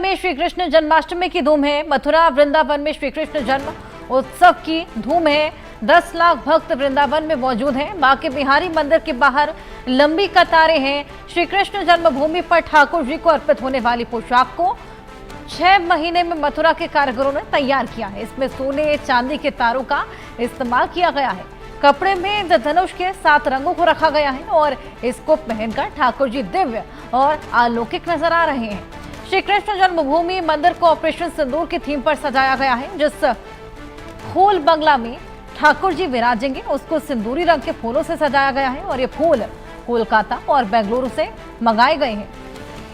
में श्री कृष्ण जन्माष्टमी की धूम है। मथुरा वृंदावन में श्री कृष्ण जन्म उत्सव की धूम है। 10 लाख भक्त वृंदावन में मौजूद हैं। बांके बिहारी मंदिर के बाहर लंबी कतारें हैं। श्री कृष्ण जन्मभूमि पर ठाकुर जी को अर्पित होने वाली पोशाक को 6 महीने में मथुरा के कारीगरों ने तैयार किया है। इसमें सोने चांदी के तारों का इस्तेमाल किया गया है। कपड़े में इंद्रधनुष के 7 रंगों को रखा गया है और इसको पहनकर ठाकुर जी दिव्य और अलौकिक नजर आ रहे हैं। श्री कृष्ण जन्मभूमि मंदिर को ऑपरेशन सिंदूर की थीम पर सजाया गया है। जिस फूल बंगला में ठाकुर जी विराजेंगे उसको सिंदूरी रंग के फूलों से सजाया गया है और ये फूल कोलकाता और बेंगलुरु से मंगाए गए हैं।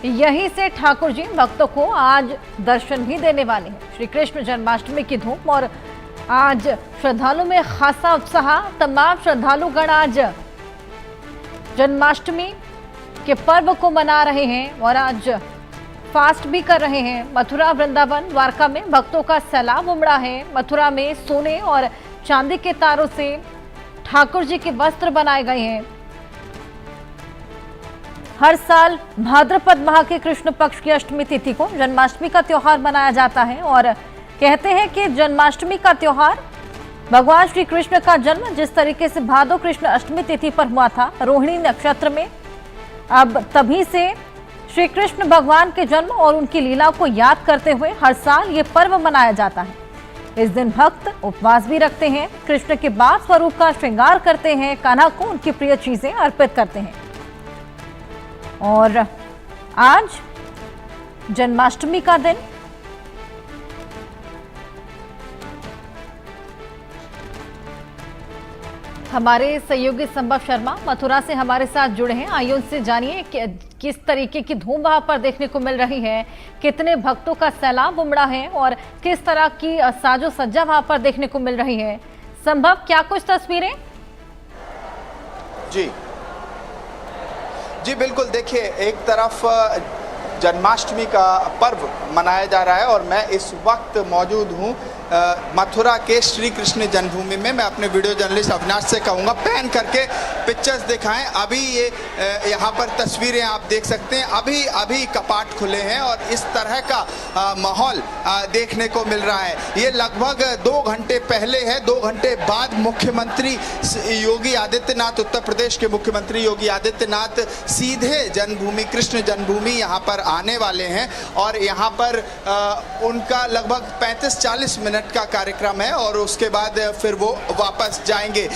यहीं से ठाकुर जी भक्तों को आज दर्शन भी देने वाले हैं। श्री कृष्ण जन्माष्टमी की धूम और आज श्रद्धालु में खासा उत्साह। तमाम श्रद्धालुगण आज जन्माष्टमी के पर्व को मना रहे हैं और आज फास्ट भी कर रहे हैं। मथुरा वृंदावन द्वारका में भक्तों का सैलाब उमड़ा है। मथुरा में सोने और चांदी के तारों से ठाकुर जी के वस्त्र बनाए गए हैं। हर साल भाद्रपद माह के कृष्ण पक्ष की अष्टमी तिथि को जन्माष्टमी का त्योहार मनाया जाता है और कहते हैं कि जन्माष्टमी का त्योहार भगवान श्री कृष्ण का जन्म जिस तरीके से भादो कृष्ण अष्टमी तिथि पर हुआ था रोहिणी नक्षत्र में, अब तभी से श्री कृष्ण भगवान के जन्म और उनकी लीला को याद करते हुए हर साल ये पर्व मनाया जाता है। इस दिन भक्त उपवास भी रखते हैं, कृष्ण के बाल स्वरूप का श्रृंगार करते हैं, कान्हा को उनकी प्रिय चीजें अर्पित करते हैं। और आज जन्माष्टमी का दिन हमारे सहयोगी संभव शर्मा मथुरा से हमारे साथ जुड़े हैं। आइए उनसे जानिए कि किस तरीके की धूम वहां पर देखने को मिल रही है, कितने भक्तों का सैलाब उमड़ा है और किस तरह की साजो सज्जा वहां पर देखने को मिल रही है। संभव, क्या कुछ तस्वीरें? जी बिल्कुल, देखिए एक तरफ जन्माष्टमी का पर्व मनाया जा रहा है और मैं इस वक्त मौजूद हूँ मथुरा के श्री कृष्ण जन्मभूमि में। मैं अपने वीडियो जर्नलिस्ट अविनाश से कहूँगा पैन करके पिक्चर्स दिखाएं। अभी ये यहाँ पर तस्वीरें आप देख सकते हैं। अभी कपाट खुले हैं और इस तरह का माहौल देखने को मिल रहा है। ये लगभग 2 घंटे पहले है। 2 घंटे बाद मुख्यमंत्री योगी आदित्यनाथ, उत्तर प्रदेश के मुख्यमंत्री योगी आदित्यनाथ सीधे जन्मभूमि कृष्ण जन्मभूमि यहाँ पर आने वाले हैं और यहाँ पर उनका लगभग 35-40 मिनट का कार्यक्रम है और उसके बाद फिर वो वापस जाएंगे।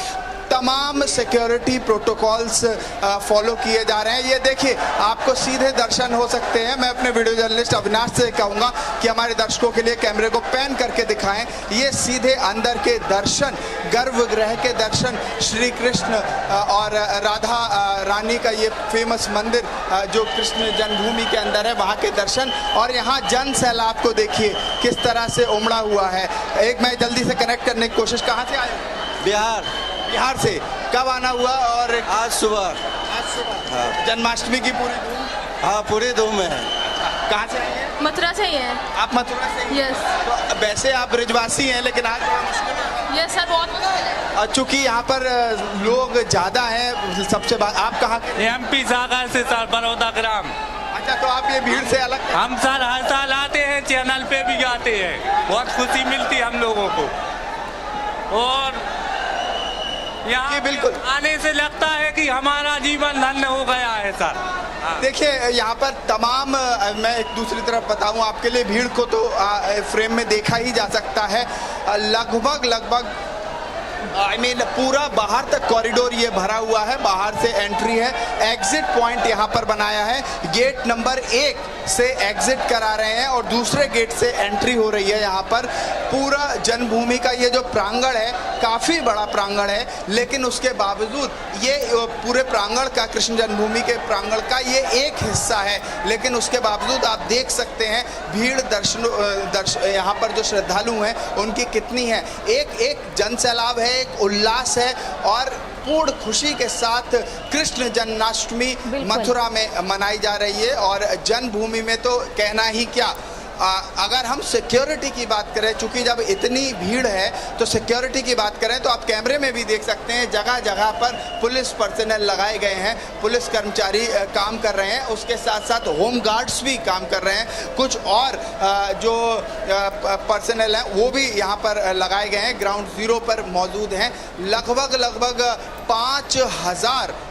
तमाम सिक्योरिटी प्रोटोकॉल्स फॉलो किए जा रहे हैं। ये देखिए, आपको सीधे दर्शन हो सकते हैं। मैं अपने वीडियो जर्नलिस्ट अविनाश से कहूँगा कि हमारे दर्शकों के लिए कैमरे को पैन करके दिखाएं। ये सीधे अंदर के दर्शन, गर्भगृह के दर्शन, श्री कृष्ण और राधा रानी का ये फेमस मंदिर जो कृष्ण जन्मभूमि के अंदर है, वहाँ के दर्शन। और यहाँ जन सैलाब को देखिए किस तरह से उमड़ा हुआ है। एक मैं जल्दी से कनेक्ट करने की कोशिश, कहाँ से आए? बिहार से। कब आना हुआ? और आज सुबह। हाँ। जन्माष्टमी की पूरी धूम? हाँ, पूरी धूम है। कहाँ से आई हैं? मथुरा से ही हैं। आप मथुरा से? यस। तो वैसे आप ब्रिजवासी हैं लेकिन आज बड़ा मुश्किल है। यस सर, बहुत मुश्किल है। चूंकि यहाँ पर लोग ज्यादा हैं, सबसे आप कहाँ के? MP सागर से सर, बड़ौदा ग्राम। अच्छा, तो आप ये भीड़ से अलग? हम सर हर साल आते हैं, चैनल पे भी आते हैं, बहुत खुशी मिलती है हम लोगों को। और यहाँ बिल्कुल आने से लगता है कि हमारा जीवन धन्य हो गया है सर। देखिए यहाँ पर तमाम, मैं एक दूसरी तरफ बताऊँ आपके लिए, भीड़ को तो फ्रेम में देखा ही जा सकता है। लगभग पूरा बाहर तक कॉरिडोर ये भरा हुआ है। बाहर से एंट्री है, एग्जिट पॉइंट यहाँ पर बनाया है। गेट नंबर 1 से एग्जिट करा रहे हैं और दूसरे गेट से एंट्री हो रही है। यहाँ पर पूरा जन्मभूमि का ये जो प्रांगण है, काफ़ी बड़ा प्रांगण है, लेकिन उसके बावजूद ये पूरे प्रांगण का, कृष्ण जन्मभूमि के प्रांगण का ये एक हिस्सा है, लेकिन उसके बावजूद आप देख सकते हैं भीड़ यहाँ पर जो श्रद्धालु हैं उनकी कितनी है। एक जन सैलाब है, एक उल्लास है और पूर्ण खुशी के साथ कृष्ण जन्माष्टमी मथुरा में मनाई जा रही है। और जन्मभूमि में तो कहना ही क्या, अगर हम सिक्योरिटी की बात करें, चूंकि जब इतनी भीड़ है तो सिक्योरिटी की बात करें तो आप कैमरे में भी देख सकते हैं जगह जगह पर पुलिस पर्सनल लगाए गए हैं, पुलिस कर्मचारी काम कर रहे हैं, उसके साथ साथ होम गार्ड्स भी काम कर रहे हैं, कुछ और जो पर्सनल हैं वो भी यहाँ पर लगाए गए हैं, ग्राउंड जीरो पर मौजूद हैं। लगभग 5000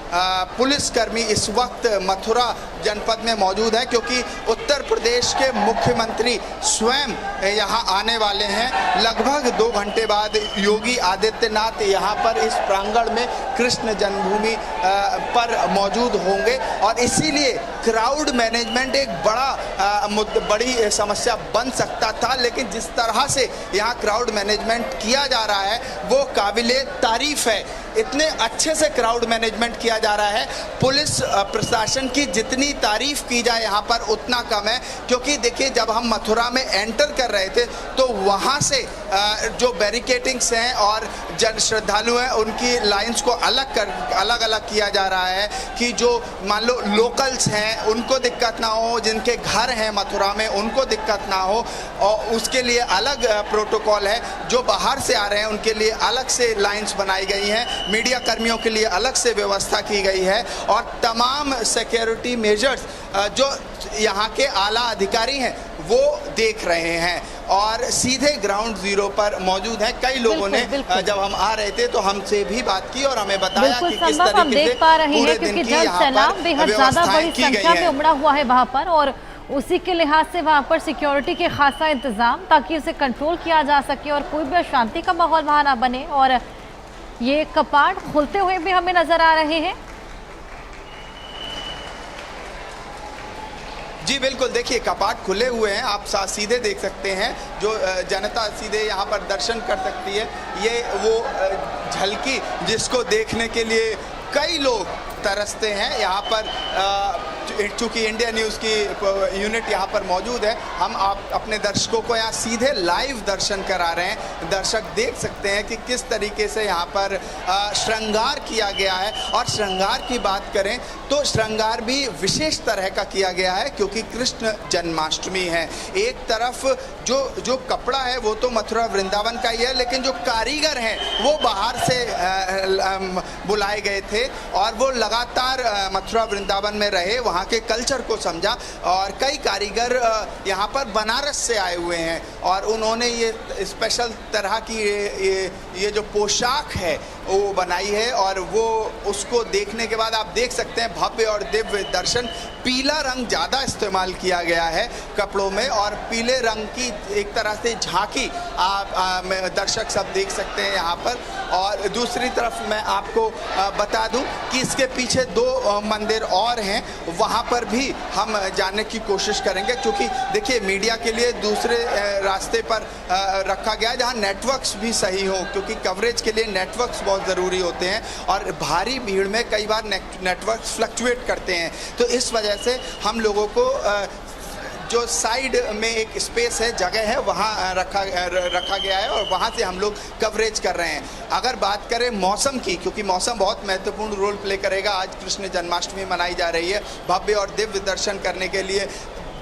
पुलिसकर्मी इस वक्त मथुरा जनपद में मौजूद है, क्योंकि उत्तर प्रदेश के मुख्यमंत्री स्वयं यहाँ आने वाले हैं। लगभग 2 घंटे बाद योगी आदित्यनाथ यहाँ पर इस प्रांगण में कृष्ण जन्मभूमि पर मौजूद होंगे और इसीलिए क्राउड मैनेजमेंट एक बड़ी समस्या बन सकता था, लेकिन जिस तरह से यहाँ क्राउड मैनेजमेंट किया जा रहा है वो काबिले तारीफ है। इतने अच्छे से क्राउड मैनेजमेंट किया जा रहा है, पुलिस प्रशासन की जितनी तारीफ की जाए यहाँ पर उतना कम है, क्योंकि देखिए जब हम मथुरा में एंटर कर रहे थे तो वहाँ से जो बैरिकेटिंग्स हैं और जन श्रद्धालु हैं उनकी लाइंस को अलग किया जा रहा है कि जो मान लो लोकल्स हैं उनको दिक्कत ना हो, जिनके घर हैं मथुरा में उनको दिक्कत ना हो, और उसके लिए अलग प्रोटोकॉल है। जो बाहर से आ रहे हैं उनके लिए अलग से लाइंस बनाई गई हैं, मीडिया कर्मियों के लिए अलग से व्यवस्था की गई है और तमाम सिक्योरिटी मेजर्स जो यहाँ के आला अधिकारी हैं वो देख रहे हैं और सीधे ग्राउंड जीरो पर मौजूद हैं। कई लोगों ने जब हम आ रहे थे तो हमसे भी बात की और हमें बताया कि किस तरीके हम देख पा रहे हैं, क्योंकि जल सैलाब बेहद ज्यादा बड़ी संख्या में उमड़ा हुआ है वहाँ पर और उसी के लिहाज से वहाँ पर सिक्योरिटी के खासा इंतजाम ताकि उसे कंट्रोल किया जा सके और कोई भी अशांति का माहौल वहाँ ना बने। और ये कपाट खुलते हुए भी हमें नजर आ रहे हैं। जी बिल्कुल, देखिए कपाट खुले हुए हैं, आप सीधे देख सकते हैं, जो जनता सीधे यहाँ पर दर्शन कर सकती है। ये वो झलकी जिसको देखने के लिए कई लोग तरसते हैं। यहाँ पर चूँकि इंडिया न्यूज़ की यूनिट यहाँ पर मौजूद है, हम आप अपने दर्शकों को यहाँ सीधे लाइव दर्शन करा रहे हैं। दर्शक देख सकते हैं कि किस तरीके से यहाँ पर श्रृंगार किया गया है। और श्रृंगार की बात करें तो श्रृंगार भी विशेष तरह का किया गया है, क्योंकि कृष्ण जन्माष्टमी है। एक तरफ जो कपड़ा है वो तो मथुरा वृंदावन का ही है, लेकिन जो कारीगर हैं वो बाहर से बुलाए गए थे और वो लगातार मथुरा वृंदावन में रहे, वहाँ के कल्चर को समझा। और कई कारीगर यहाँ पर बनारस से आए हुए हैं और उन्होंने ये स्पेशल तरह की ये जो पोशाक है वो बनाई है और वो उसको देखने के बाद आप देख सकते हैं भव्य और दिव्य दर्शन। पीला रंग ज़्यादा इस्तेमाल किया गया है कपड़ों में और पीले रंग की एक तरह से झांकी आप दर्शक सब देख सकते हैं यहाँ पर। और दूसरी तरफ मैं आपको बता दूं कि इसके पीछे 2 मंदिर और हैं, वहाँ पर भी हम जाने की कोशिश करेंगे, क्योंकि देखिए मीडिया के लिए दूसरे रास्ते पर रखा गया जहाँ नेटवर्क्स भी सही हो, क्योंकि कवरेज के लिए नेटवर्क्स बहुत ज़रूरी होते हैं और भारी भीड़ में कई बार नेटवर्क्स फ्लक्चुएट करते हैं। तो इस वजह से हम लोगों को जो साइड में एक स्पेस है, जगह है, वहाँ रखा गया है और वहाँ से हम लोग कवरेज कर रहे हैं। अगर बात करें मौसम की, क्योंकि मौसम बहुत महत्वपूर्ण रोल प्ले करेगा, आज कृष्ण जन्माष्टमी मनाई जा रही है, भव्य और दिव्य दर्शन करने के लिए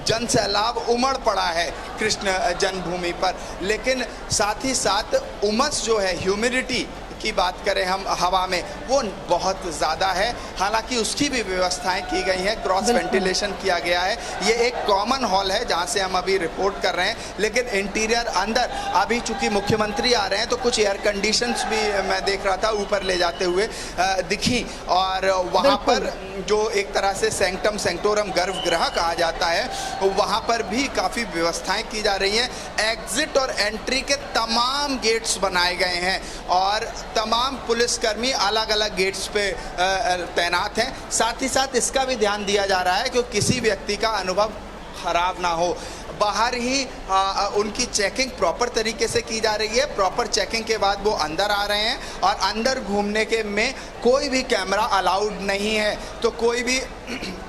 जन सैलाब उमड़ पड़ा है कृष्ण जन्मभूमि पर। लेकिन साथ ही साथ उमस जो है, ह्यूमिडिटी की बात करें हम हवा में, वो बहुत ज़्यादा है। हालांकि उसकी भी व्यवस्थाएं की गई हैं, क्रॉस वेंटिलेशन किया गया है। ये एक कॉमन हॉल है जहां से हम अभी रिपोर्ट कर रहे हैं, लेकिन इंटीरियर अंदर अभी चूंकि मुख्यमंत्री आ रहे हैं तो कुछ एयर कंडीशंस भी मैं देख रहा था ऊपर ले जाते हुए दिखी। और वहाँ पर जो एक तरह से सेंक्टम सेंक्टोरम गर्भगृह कहा जाता है, वहाँ पर भी काफ़ी व्यवस्थाएं की जा रही हैं। एग्जिट और एंट्री के तमाम गेट्स बनाए गए हैं और तमाम पुलिसकर्मी अलग अलग गेट्स पे तैनात हैं। साथ ही साथ इसका भी ध्यान दिया जा रहा है कि किसी व्यक्ति का अनुभव खराब ना हो। बाहर ही उनकी चेकिंग प्रॉपर तरीके से की जा रही है। प्रॉपर चेकिंग के बाद वो अंदर आ रहे हैं और अंदर घूमने के में कोई भी कैमरा अलाउड नहीं है, तो कोई भी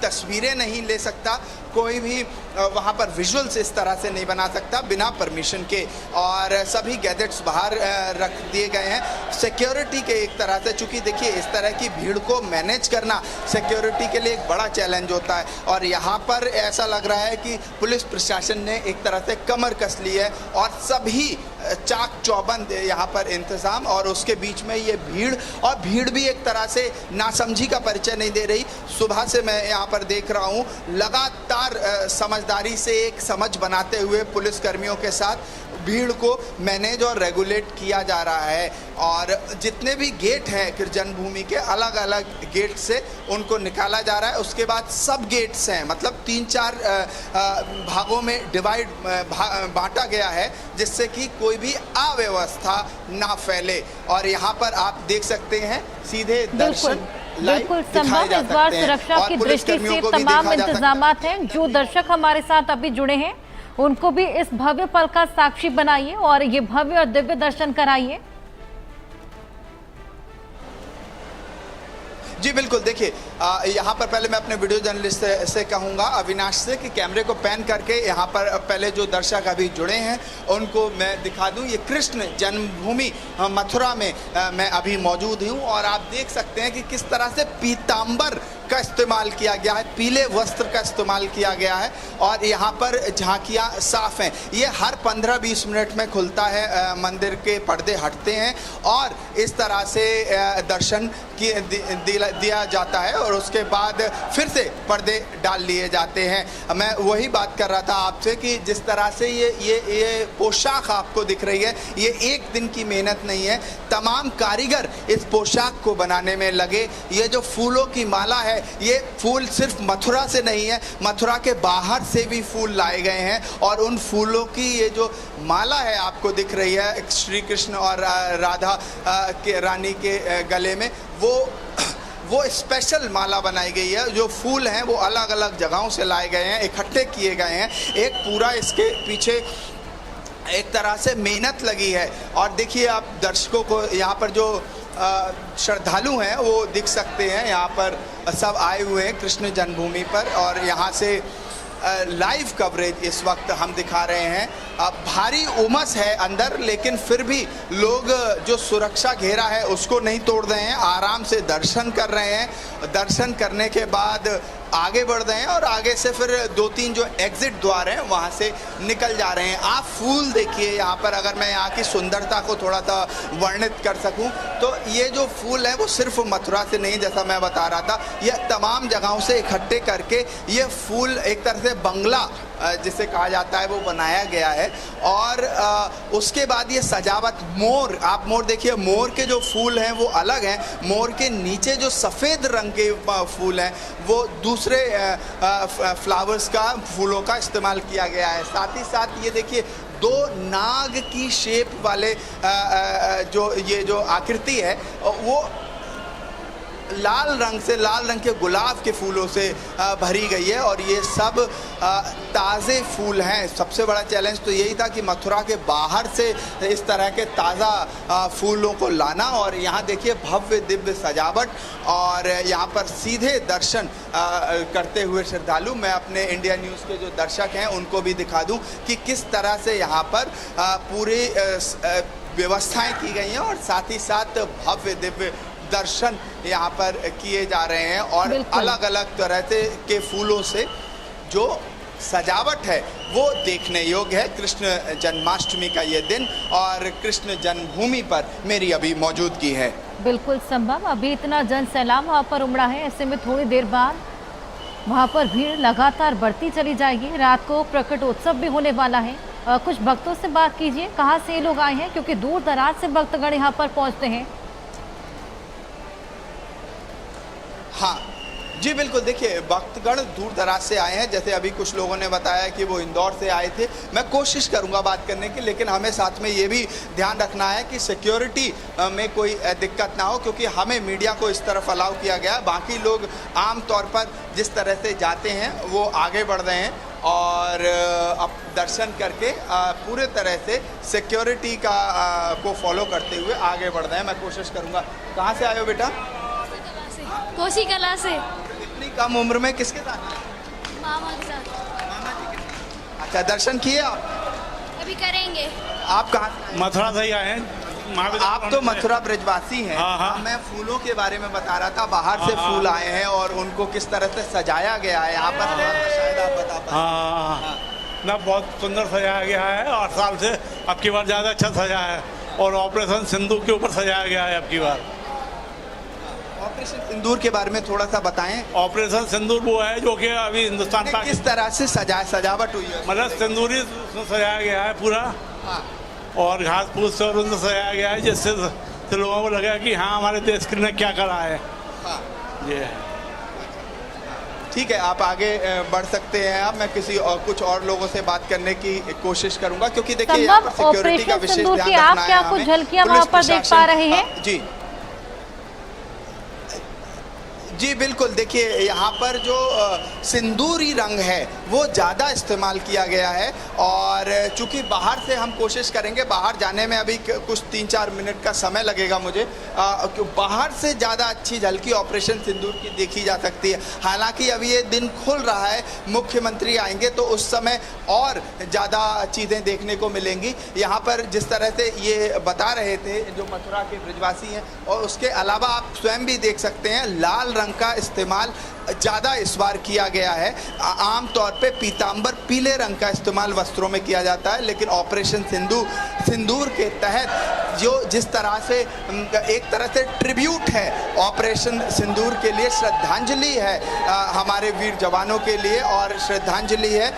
तस्वीरें नहीं ले सकता, कोई भी वहाँ पर विजुअल्स इस तरह से नहीं बना सकता बिना परमिशन के, और सभी गैजेट्स बाहर रख दिए गए हैं सिक्योरिटी के एक तरह से। चूँकि देखिए इस तरह की भीड़ को मैनेज करना सिक्योरिटी के लिए एक बड़ा चैलेंज होता है, और यहाँ पर ऐसा लग रहा है कि पुलिस प्रशासन ने एक तरह से कमर कस ली है और सभी चाक चौबंद यहाँ पर इंतज़ाम, और उसके बीच में ये भीड़, और भीड़ भी एक तरह से नासमझी का परिचय नहीं दे रही। सुबह से मैं यहाँ पर देख रहा हूँ लगातार समझदारी से एक समझ बनाते हुए पुलिसकर्मियों के साथ भीड़ को मैनेज और रेगुलेट किया जा रहा है, और जितने भी गेट हैं जन्मभूमि के अलग अलग गेट से उनको निकाला जा रहा है। उसके बाद सब गेट्स हैं, मतलब 3-4 भागों में बांटा गया है जिससे कि कोई भी अव्यवस्था ना फैले। और यहाँ पर आप देख सकते हैं सीधे दर्शन बिल्कुल संभव इस बार सुरक्षा की दृष्टि से तमाम इंतजाम हैं। जो दर्शक हमारे साथ अभी जुड़े हैं उनको भी इस भव्य पल का साक्षी बनाइए और ये भव्य और दिव्य दर्शन कराइए। जी बिल्कुल, देखिए यहाँ पर पहले मैं अपने वीडियो जर्नलिस्ट से कहूँगा अविनाश से कि कैमरे को पैन करके यहाँ पर पहले जो दर्शक अभी जुड़े हैं उनको मैं दिखा दूँ। ये कृष्ण जन्मभूमि मथुरा में मैं अभी मौजूद हूँ, और आप देख सकते हैं कि किस तरह से पीतांबर का इस्तेमाल किया गया है, पीले वस्त्र का इस्तेमाल किया गया है, और यहाँ पर झांकियाँ साफ हैं। ये हर 15-20 मिनट में खुलता है, मंदिर के पर्दे हटते हैं और इस तरह से दर्शन दिया जाता है, और उसके बाद फिर से पर्दे डाल लिए जाते हैं। मैं वही बात कर रहा था आपसे कि जिस तरह से ये पोशाक आपको दिख रही है, ये एक दिन की मेहनत नहीं है। तमाम कारीगर इस पोशाक को बनाने में लगे। ये जो फूलों की माला है, ये फूल सिर्फ मथुरा से नहीं है, मथुरा के बाहर से भी फूल लाए गए हैं, और उन फूलों की ये जो माला है आपको दिख रही है श्री कृष्ण और राधा के रानी के गले में, वो स्पेशल माला बनाई गई है। जो फूल हैं वो अलग अलग जगहों से लाए गए हैं, इकट्ठे किए गए हैं। एक पूरा इसके पीछे एक तरह से मेहनत लगी है। और देखिए आप दर्शकों को यहाँ पर जो श्रद्धालु हैं वो दिख सकते हैं, यहाँ पर सब आए हुए हैं कृष्ण जन्मभूमि पर, और यहाँ से लाइव कवरेज इस वक्त हम दिखा रहे हैं। भारी उमस है अंदर, लेकिन फिर भी लोग जो सुरक्षा घेरा है उसको नहीं तोड़ रहे हैं, आराम से दर्शन कर रहे हैं। दर्शन करने के बाद आगे बढ़ रहे हैं, और आगे से फिर 2-3 जो एग्जिट द्वार हैं वहाँ से निकल जा रहे हैं। आप फूल देखिए यहाँ पर, अगर मैं यहाँ की सुंदरता को थोड़ा सा वर्णित कर सकूँ तो ये जो फूल है वो सिर्फ मथुरा से नहीं, जैसा मैं बता रहा था, ये तमाम जगहों से इकट्ठे करके ये फूल एक तरह से बंगला जिसे कहा जाता है वो बनाया गया है। और उसके बाद ये सजावट, मोर, आप मोर देखिए, मोर के जो फूल हैं वो अलग हैं, मोर के नीचे जो सफ़ेद रंग के फूल हैं वो दूसरे फ्लावर्स का, फूलों का इस्तेमाल किया गया है। साथ ही साथ ये देखिए 2 नाग की शेप वाले जो आकृति है वो लाल रंग से, लाल रंग के गुलाब के फूलों से भरी गई है, और ये सब ताज़े फूल हैं। सबसे बड़ा चैलेंज तो यही था कि मथुरा के बाहर से इस तरह के ताज़ा फूलों को लाना, और यहाँ देखिए भव्य दिव्य सजावट, और यहाँ पर सीधे दर्शन करते हुए श्रद्धालु। मैं अपने इंडिया न्यूज़ के जो दर्शक हैं उनको भी दिखा दूँ कि किस तरह से यहाँ पर पूरी व्यवस्थाएं की गई हैं, और साथ ही साथ भव्य दिव्य दर्शन यहाँ पर किए जा रहे हैं। और अलग अलग तरह के फूलों से जो सजावट है वो देखने योग्य है। कृष्ण जन्माष्टमी का ये दिन और कृष्ण जन्मभूमि पर मेरी अभी मौजूदगी है। बिल्कुल संभव, अभी इतना जन सैलाब वहाँ पर उमड़ा है, ऐसे में थोड़ी देर बाद वहाँ पर भीड़ लगातार बढ़ती चली जाएगी। रात को प्रकटोत्सव भी होने वाला है। कुछ भक्तों से बात कीजिए, कहाँ से ये लोग आए हैं, क्योंकि दूर दराज से भक्तगण यहाँ पर पहुँचते हैं। हाँ जी बिल्कुल, देखिए भक्तगण दूर दराज से आए हैं। जैसे अभी कुछ लोगों ने बताया कि वो इंदौर से आए थे। मैं कोशिश करूंगा बात करने की, लेकिन हमें साथ में ये भी ध्यान रखना है कि सिक्योरिटी में कोई दिक्कत ना हो, क्योंकि हमें मीडिया को इस तरफ अलाउ किया गया। बाकी लोग आम तौर पर जिस तरह से जाते हैं वो आगे बढ़ रहे हैं, और अब दर्शन करके पूरे तरह से सिक्योरिटी को फॉलो करते हुए आगे बढ़ रहे हैं। मैं कोशिश करूँगा। कहाँ से आए हो बेटा? कोसी कला से। इतनी कम उम्र में किसके साथ? मामा के साथ। अच्छा, दर्शन किए आप? अभी करेंगे। आप कहाँ से आए? मथुरा से ही आए हैं। आप तो मथुरा ब्रजवासी हैं। हाँ, हाँ। मैं फूलों के बारे में बता रहा था, बाहर से हाँ, फूल आए हैं और उनको किस तरह से सजाया गया है यहाँ पर, शायद आप बता पाएं। हाँ ना, बहुत सुंदर सजाया गया है। 8 साल से अब की बार ज़्यादा अच्छा सजाया है और ऑपरेशन सिंदूर के ऊपर सजाया गया है अब की बार। ऑपरेशन सिंदूर के बारे में थोड़ा सा बताएं। ऑपरेशन सिंदूर वो है जो कि अभी हिंदुस्तान का किस तरह से सजावट हुई है? मतलब सिंदूरी सजाया गया है पूरा, हाँ। और घास फूस से उनको सजाया गया है, जिससे लोगों को लगा कि हाँ हमारे देश के ने क्या करा है। हाँ। ये ठीक है, आप आगे बढ़ सकते हैं। अब मैं कुछ और लोगों से बात करने की कोशिश करूंगा, क्योंकि देखिए यहाँ पर सिक्योरिटी का विशेष ध्यान रखना है। आप क्या कुछ झलकियां वहां पर देख पा रहे हैं? जी बिल्कुल, देखिए यहाँ पर जो सिंदूरी रंग है वो ज़्यादा इस्तेमाल किया गया है, और चूंकि बाहर से हम कोशिश करेंगे, बाहर जाने में अभी कुछ 3-4 मिनट का समय लगेगा मुझे, बाहर से ज़्यादा अच्छी झलकी ऑपरेशन सिंदूर की देखी जा सकती है। हालांकि अभी ये दिन खुल रहा है, मुख्यमंत्री आएंगे तो उस समय और ज़्यादा चीज़ें देखने को मिलेंगी। यहाँ पर जिस तरह से ये बता रहे थे जो मथुरा के ब्रजवासी हैं, और उसके अलावा आप स्वयं भी देख सकते हैं लाल रंग का इस्तेमाल ज़्यादा इस बार किया गया है। आम तौर पे पीतांबर पीले रंग का इस्तेमाल वस्त्रों में किया जाता है, लेकिन ऑपरेशन सिंदूर के तहत जो जिस तरह से एक तरह से ट्रिब्यूट है ऑपरेशन सिंदूर के लिए, श्रद्धांजलि है हमारे वीर जवानों के लिए, और श्रद्धांजलि है।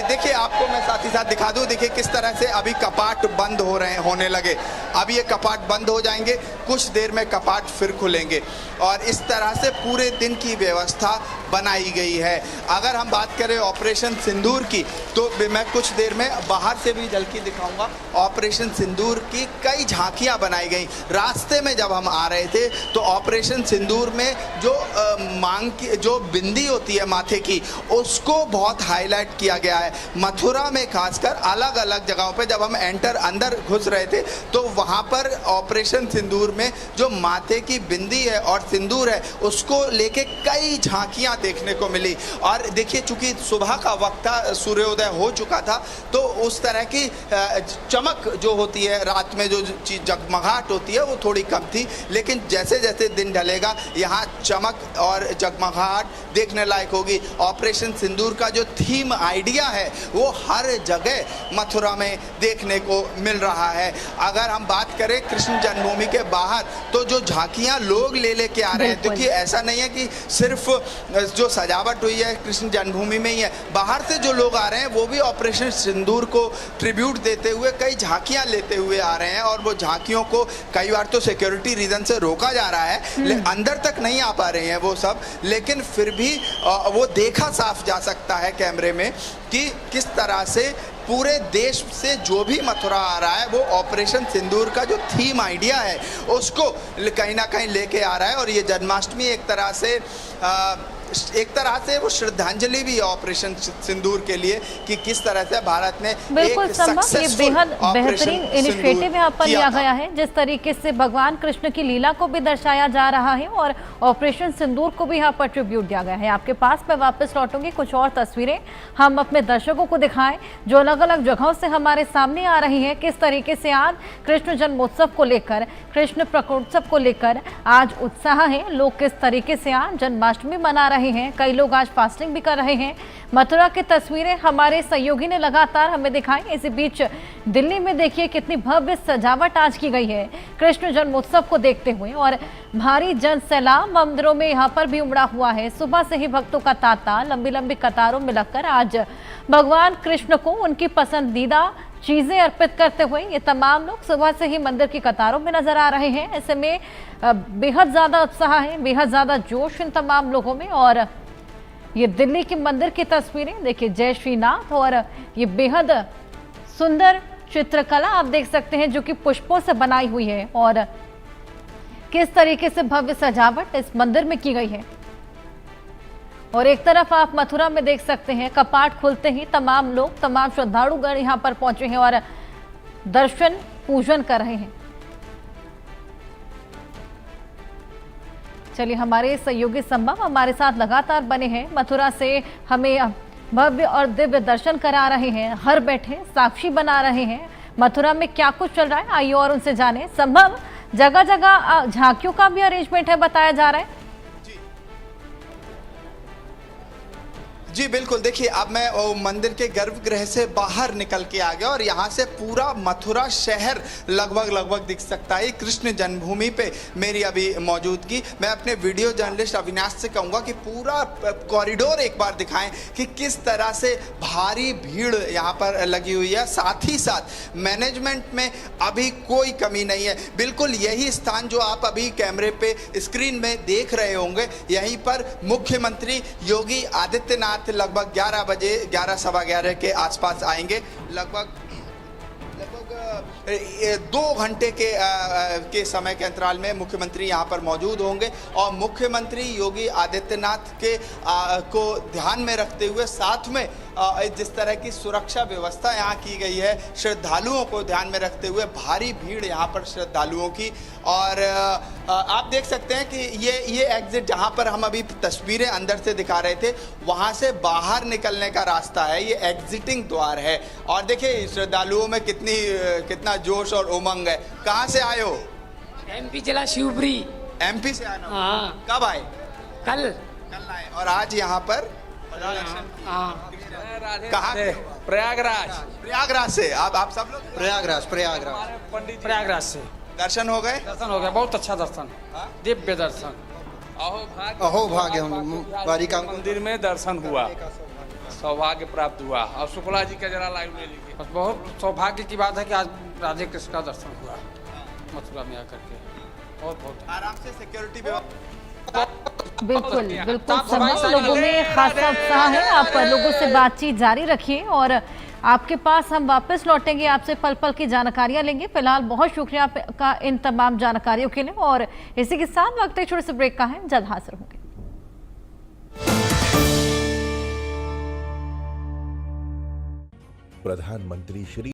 देखिए आपको मैं साथ ही साथ दिखा दूं, देखिए किस तरह से अभी कपाट बंद होने लगे। अभी ये कपाट बंद हो जाएंगे, कुछ देर में कपाट फिर खुलेंगे, और इस तरह से पूरे दिन की व्यवस्था बनाई गई है। अगर हम बात करें ऑपरेशन सिंदूर की, तो मैं कुछ देर में बाहर से भी झलकी दिखाऊंगा। ऑपरेशन सिंदूर की कई झांकियां बनाई गई। रास्ते में जब हम आ रहे थे तो ऑपरेशन सिंदूर में जो मांग की जो बिंदी होती है माथे की, उसको बहुत हाईलाइट किया गया है। मथुरा में खासकर अलग अलग जगहों पे जब हम अंदर घुस रहे थे तो वहाँ पर ऑपरेशन सिंदूर में जो माथे की बिंदी है और सिंदूर है, उसको लेके कई झांकियां देखने को मिली। और देखिए चूंकि सुबह का वक्त था, सूर्योदय हो चुका था, तो उस तरह की चमक जो होती है रात में, जो जगमगाहट होती है वो थोड़ी कम थी, लेकिन जैसे जैसे दिन ढलेगा यहाँ चमक और जगमगाहट देखने लायक होगी। ऑपरेशन सिंदूर का जो थीम आइडिया है वो हर जगह मथुरा में देखने को मिल रहा है। अगर हम बात करें कृष्ण जन्मभूमि के बाहर, तो जो झांकियां लोग लेके आ रहे हैं, क्योंकि ऐसा नहीं है कि सिर्फ जो सजावट हुई है कृष्ण जन्मभूमि में ही है, बाहर से जो लोग आ रहे हैं वो भी ऑपरेशन सिंदूर को ट्रिब्यूट देते हुए कई झांकियां लेते हुए आ रहे हैं, और वो झांकियों को कई बार तो सिक्योरिटी रीजन से रोका जा रहा है, अंदर तक नहीं आ पा रहे हैं वो सब, लेकिन फिर भी वो देखा साफ जा सकता है कैमरे में कि किस तरह से पूरे देश से जो भी मथुरा आ रहा है वो ऑपरेशन सिंदूर का जो थीम आइडिया है उसको कहीं ना कहीं लेके आ रहा है। और ये जन्माष्टमी एक तरह से वो श्रद्धांजलि भी है ऑपरेशन सिंदूर के लिए, कि किस तरह से भारत ने बिल्कुल एक संभव, ये बेहद बेहतरीन इनिशिएटिव यहाँ पर लिया गया है। जिस तरीके से भगवान कृष्ण की लीला को भी दर्शाया जा रहा है और ऑपरेशन सिंदूर को भी यहाँ पर ट्रिब्यूट दिया गया है। आपके पास मैं वापस लौटूंगी, कुछ और तस्वीरें हम अपने दर्शकों को दिखाएं जो अलग अलग जगहों से हमारे सामने आ रही है। किस तरीके से आज कृष्ण जन्मोत्सव को लेकर, कृष्ण प्रकोत्सव को लेकर आज उत्साह है। लोग किस तरीके से आज जन्माष्टमी मना रहे हैं, कई लोग आज फास्टिंग भी कर रहे हैं। मथुरा की तस्वीरें हमारे सहयोगी ने लगातार हमें दिखाई। इसी बीच दिल्ली में देखिए कितनी भव्य सजावट आज की गई है कृष्ण जन्मोत्सव को देखते हुए, और भारी जन सैलाब मंदिरों में यहाँ पर भी उमड़ा हुआ है। सुबह से ही भक्तों का तांता लंबी लंबी कतारों में लगकर आज भगवान कृष्ण को उनकी पसंदीदा चीजें अर्पित करते हुए ये तमाम लोग सुबह से ही मंदिर की कतारों में नजर आ रहे हैं। ऐसे में बेहद ज्यादा उत्साह है, बेहद ज्यादा जोश इन तमाम लोगों में। और ये दिल्ली के मंदिर की तस्वीरें देखिए, जय श्रीनाथ, और ये बेहद सुंदर चित्रकला आप देख सकते हैं जो कि पुष्पों से बनाई हुई है, और किस तरीके से भव्य सजावट इस मंदिर में की गई है। और एक तरफ आप मथुरा में देख सकते हैं कपाट खुलते ही तमाम लोग, तमाम श्रद्धालुगण यहाँ पर पहुंचे हैं और दर्शन पूजन कर रहे हैं। चलिए, हमारे सहयोगी संभव हमारे साथ लगातार बने हैं मथुरा से, हमें भव्य और दिव्य दर्शन करा रहे हैं, घर बैठे साक्षी बना रहे हैं। मथुरा में क्या कुछ चल रहा है, आइए और उनसे जाने। संभव जगह जगह झांकियों का भी अरेंजमेंट है, बताया जा रहा है। जी बिल्कुल, देखिए अब मैं मंदिर के गर्भगृह से बाहर निकल के आ गया और यहाँ से पूरा मथुरा शहर लगभग दिख सकता है। कृष्ण जन्मभूमि पे मेरी अभी मौजूदगी। मैं अपने वीडियो जर्नलिस्ट अविनाश से कहूँगा कि पूरा कॉरिडोर एक बार दिखाएं कि किस तरह से भारी भीड़ यहाँ पर लगी हुई है। साथ ही साथ मैनेजमेंट में अभी कोई कमी नहीं है। बिल्कुल यही स्थान जो आप अभी कैमरे पे स्क्रीन में देख रहे होंगे, यहीं पर मुख्यमंत्री योगी आदित्यनाथ लगभग 11 बजे 11 सवा 11 के आसपास आएंगे। लगभग 2 घंटे के समय के अंतराल में मुख्यमंत्री यहाँ पर मौजूद होंगे और मुख्यमंत्री योगी आदित्यनाथ के को ध्यान में रखते हुए साथ में जिस तरह की सुरक्षा व्यवस्था यहाँ की गई है, श्रद्धालुओं को ध्यान में रखते हुए भारी भीड़ यहाँ पर श्रद्धालुओं की। और आप देख सकते हैं कि ये एग्जिट जहाँ पर हम अभी तस्वीरें अंदर से दिखा रहे थे, वहाँ से बाहर निकलने का रास्ता है। ये एग्जिटिंग द्वार है और देखिए श्रद्धालुओं में कितना जोश और उमंग है। कहाँ से आए हो? एमपी जिला शिवपुरी। एमपी से आना? हाँ। कब आए? कल आए और आज यहाँ पर कहाँ? प्रयागराज से। आप सब लोग प्रयागराज से दर्शन हो गए? दर्शन हो गया, बहुत अच्छा दर्शन, दिव्य दर्शन। अहो भाग्य बालिका मंदिर में दर्शन हुआ, सौभाग्य प्राप्त हुआ। और शुक्ला जी का जरा लाइव ले लीजिए। बस बहुत सौभाग्य की बात है कि आज राधे कृष्ण का दर्शन हुआ मथुरा में आकर के। बहुत आराम से सिक्योरिटी बिल्कुल संभव, लोगों में खासा उत्साह है। आप लोगों से बातचीत जारी रखिए और आपके पास हम वापस लौटेंगे, आपसे पल पल की जानकारियां लेंगे। फिलहाल बहुत शुक्रिया आपका इन तमाम जानकारियों के लिए और इसी के साथ वक्त एक छोटे से ब्रेक का है, जल्द हाजिर होंगे। प्रधानमंत्री श्री